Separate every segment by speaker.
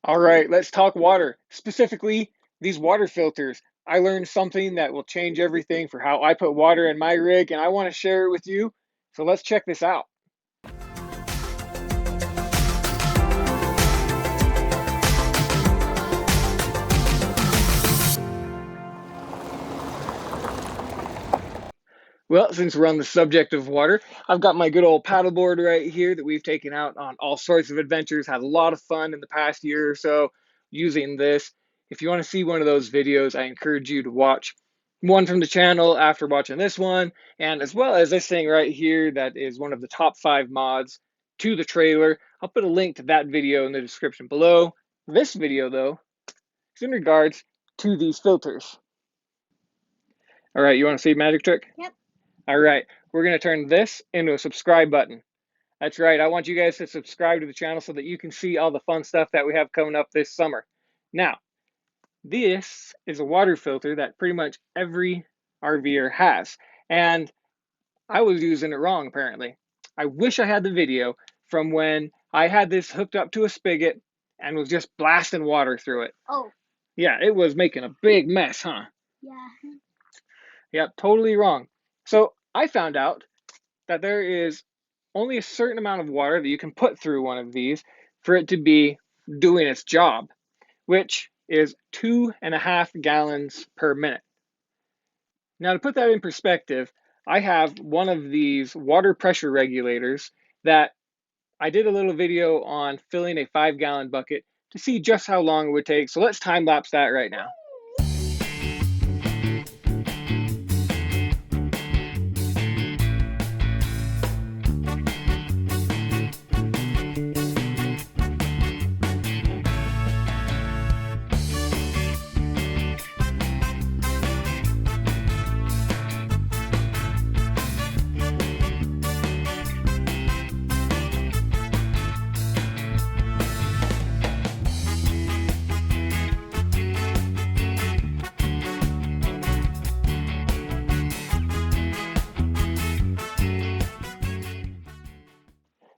Speaker 1: All right, let's talk water. Specifically, these water filters. I learned something that will change everything for how I put water in my rig, and I want to share it with you. So let's check this out. Well, since we're on the subject of water, I've got my good old paddleboard right here that we've taken out on all sorts of adventures, had a lot of fun in the past year or so using this. If you want to see one of those videos, I encourage you to watch one from the channel after watching this one, and as well as this thing right here that is one of the top 5 mods to the trailer. I'll put a link to that video in the description below. This video, though, is in regards to these filters. All right, you want to see magic trick?
Speaker 2: Yep.
Speaker 1: All right, we're going to turn this into a subscribe button. That's right, I want you guys to subscribe to the channel so that you can see all the fun stuff that we have coming up this summer. Now, this is a water filter that pretty much every RVer has, and I was using it wrong apparently. I wish I had the video from when I had this hooked up to a spigot and was just blasting water through it.
Speaker 2: Oh.
Speaker 1: Yeah, it was making a big mess, huh?
Speaker 2: Yeah.
Speaker 1: Yep, totally wrong. So I found out that there is only a certain amount of water that you can put through one of these for it to be doing its job, which is 2.5 gallons per minute. Now, to put that in perspective, I have one of these water pressure regulators that I did a little video on filling a 5-gallon bucket to see just how long it would take. So let's time lapse that right now.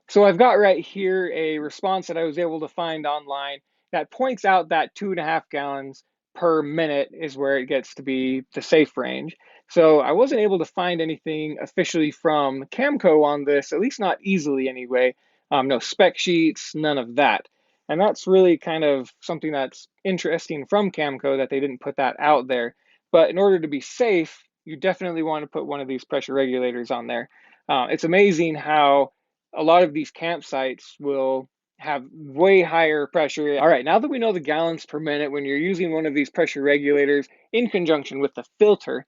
Speaker 1: So I've got right here a response that I was able to find online that points out that 2.5 gallons per minute is where it gets to be the safe range. So I wasn't able to find anything officially from Camco on this, at least not easily anyway. No spec sheets, none of that. And that's really kind of something that's interesting from Camco that they didn't put that out there. But in order to be safe, you definitely want to put one of these pressure regulators on there. It's amazing how a lot of these campsites will have way higher pressure. All right, now that we know the gallons per minute when you're using one of these pressure regulators in conjunction with the filter,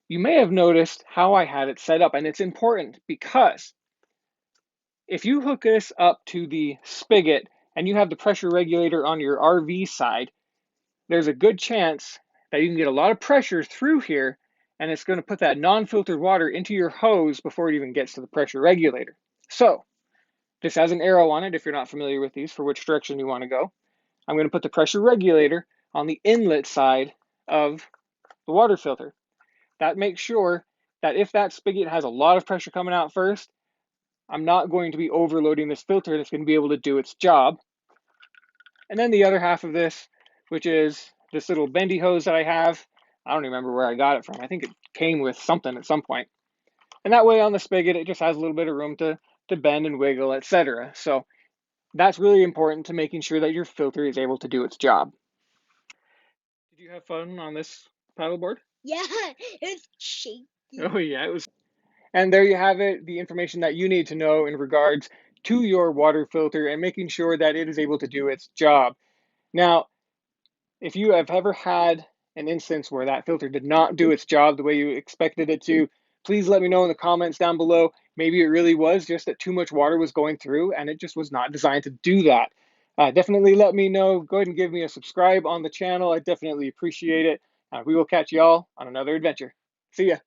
Speaker 1: you may have noticed how I had it set up, and it's important because if you hook this up to the spigot and you have the pressure regulator on your RV side, there's a good chance that you can get a lot of pressure through here, and it's going to put that non-filtered water into your hose before it even gets to the pressure regulator. So this has an arrow on it if you're not familiar with these for which direction you want to go. I'm going to put the pressure regulator on the inlet side of the water filter. That makes sure that if that spigot has a lot of pressure coming out first, I'm not going to be overloading this filter and it's going to be able to do its job. And then the other half of this, which is this little bendy hose that I have, I don't remember where I got it from. I think it came with something at some point. And that way on the spigot, it just has a little bit of room to bend and wiggle, etc. So that's really important to making sure that your filter is able to do its job. Did you have fun on this paddleboard?
Speaker 2: Yeah, it's shaky.
Speaker 1: Oh yeah, it was. And there you have it, the information that you need to know in regards to your water filter and making sure that it is able to do its job. Now, if you have ever had an instance where that filter did not do its job the way you expected it to, please let me know in the comments down below. Maybe it really was just that too much water was going through and it just was not designed to do that. Definitely let me know. Go ahead and give me a subscribe on the channel. I definitely appreciate it. We will catch y'all on another adventure. See ya.